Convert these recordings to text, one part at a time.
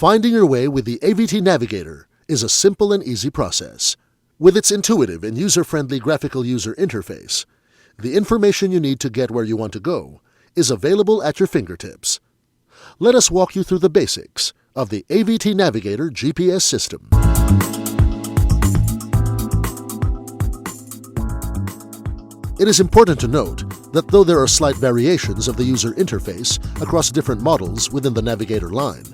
Finding your way with the AVT Navigator is a simple and easy process. With its intuitive and user-friendly graphical user interface, the information you need to get where you want to go is available at your fingertips. Let us walk you through the basics of the AVT Navigator GPS system. It is important to note that though there are slight variations of the user interface across different models within the Navigator line,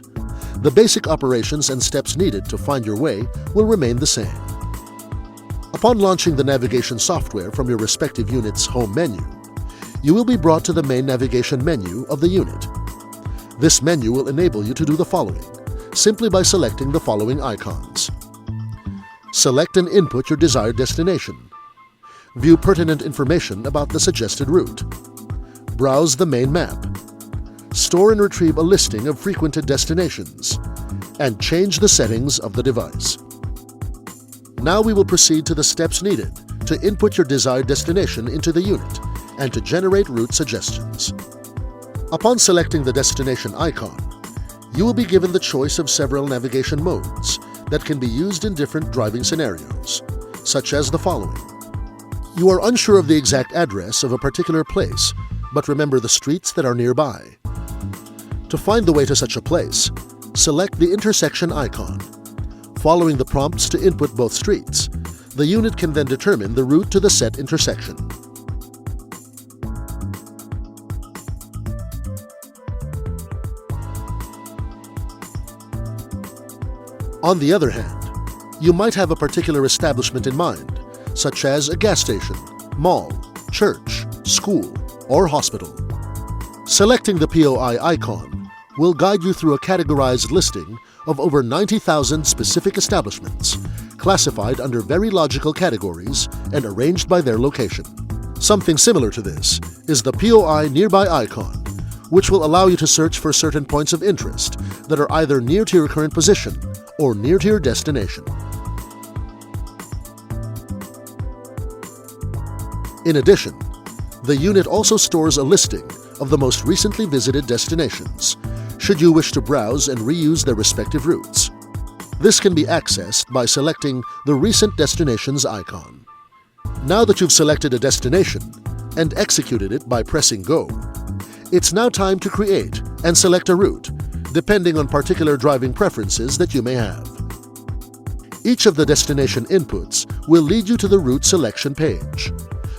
the basic operations and steps needed to find your way will remain the same. Upon launching the navigation software from your respective unit's home menu, you will be brought to the main navigation menu of the unit. This menu will enable you to do the following, simply by selecting the following icons. Select and input your desired destination. View pertinent information about the suggested route. Browse the main map. Store and retrieve a listing of frequented destinations. And change the settings of the device. Now we will proceed to the steps needed to input your desired destination into the unit and to generate route suggestions. Upon selecting the destination icon, you will be given the choice of several navigation modes that can be used in different driving scenarios, such as the following. You are unsure of the exact address of a particular place, but remember the streets that are nearby. To find the way to such a place, select the intersection icon. Following the prompts to input both streets, the unit can then determine the route to the set intersection. On the other hand, you might have a particular establishment in mind, such as a gas station, mall, church, school, or hospital. Selecting the POI icon will guide you through a categorized listing of over 90,000 specific establishments, classified under very logical categories and arranged by their location. Something similar to this is the POI Nearby icon, which will allow you to search for certain points of interest that are either near to your current position or near to your destination. In addition, the unit also stores a listing of the most recently visited destinations, should you wish to browse and reuse their respective routes. This can be accessed by selecting the Recent Destinations icon. Now that you've selected a destination and executed it by pressing Go, it's now time to create and select a route, depending on particular driving preferences that you may have. Each of the destination inputs will lead you to the route selection page.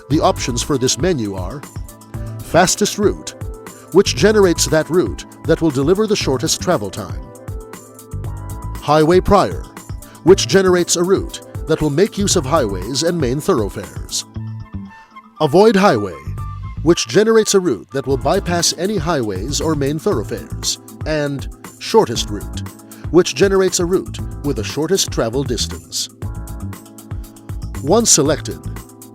The options for this menu are Fastest Route, which generates that route that will deliver the shortest travel time. Highway Prior, which generates a route that will make use of highways and main thoroughfares. Avoid Highway, which generates a route that will bypass any highways or main thoroughfares. And Shortest Route, which generates a route with the shortest travel distance. Once selected,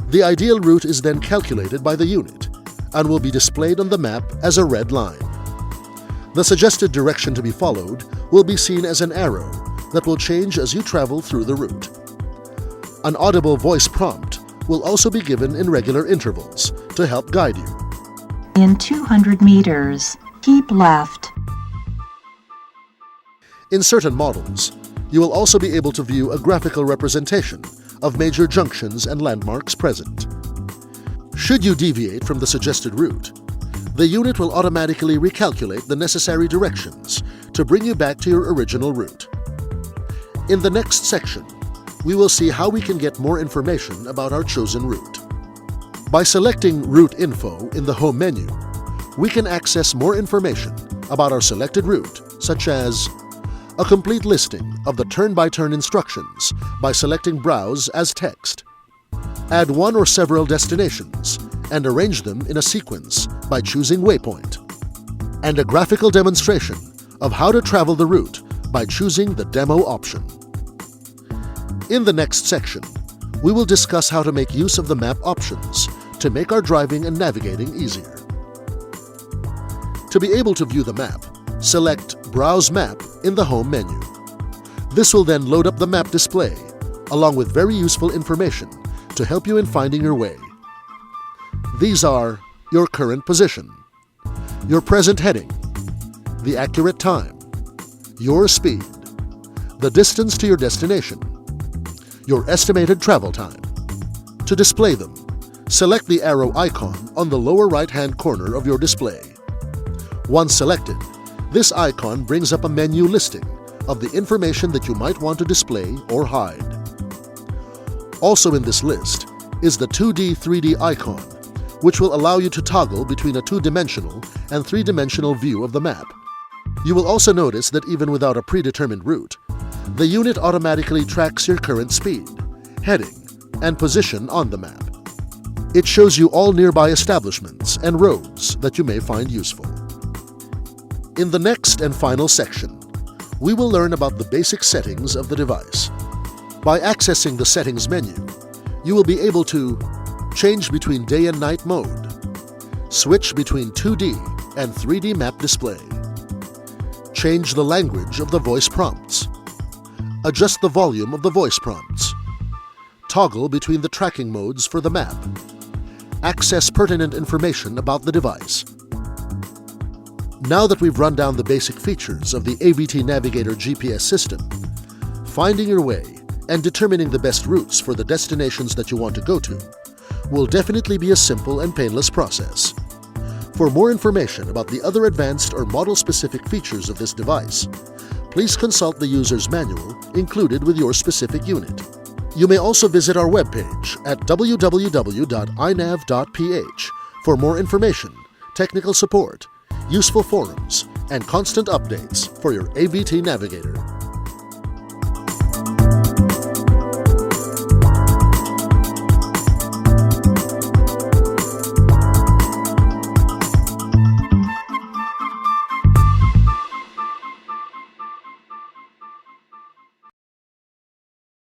the ideal route is then calculated by the unit and will be displayed on the map as a red line. The suggested direction to be followed will be seen as an arrow that will change as you travel through the route. An audible voice prompt will also be given in regular intervals to help guide you. In 200 meters, keep left. In certain models, you will also be able to view a graphical representation of major junctions and landmarks present. Should you deviate from the suggested route, the unit will automatically recalculate the necessary directions to bring you back to your original route. In the next section, we will see how we can get more information about our chosen route. By selecting Route Info in the home menu, we can access more information about our selected route, such as a complete listing of the turn-by-turn instructions by selecting Browse as text. Add one or several destinations and arrange them in a sequence by choosing Waypoint. And a graphical demonstration of how to travel the route by choosing the Demo option. In the next section, we will discuss how to make use of the map options to make our driving and navigating easier. To be able to view the map, select Browse Map in the home menu. This will then load up the map display, along with very useful information to help you in finding your way. These are your current position, your present heading, the accurate time, your speed, the distance to your destination, your estimated travel time. To display them, select the arrow icon on the lower right-hand corner of your display. Once selected, this icon brings up a menu listing of the information that you might want to display or hide. Also in this list is the 2D 3D icon, which will allow you to toggle between a two-dimensional and three-dimensional view of the map. You will also notice that even without a predetermined route, the unit automatically tracks your current speed, heading, and position on the map. It shows you all nearby establishments and roads that you may find useful. In the next and final section, we will learn about the basic settings of the device. By accessing the Settings menu, you will be able to change between day and night mode, switch between 2D and 3D map display, change the language of the voice prompts, adjust the volume of the voice prompts, toggle between the tracking modes for the map, access pertinent information about the device. Now that we've run down the basic features of the AVT Navigator GPS system, finding your way and determining the best routes for the destinations that you want to go to will definitely be a simple and painless process. For more information about the other advanced or model-specific features of this device, please consult the user's manual included with your specific unit. You may also visit our webpage at www.inav.ph for more information, technical support, useful forums, and constant updates for your AVT Navigator.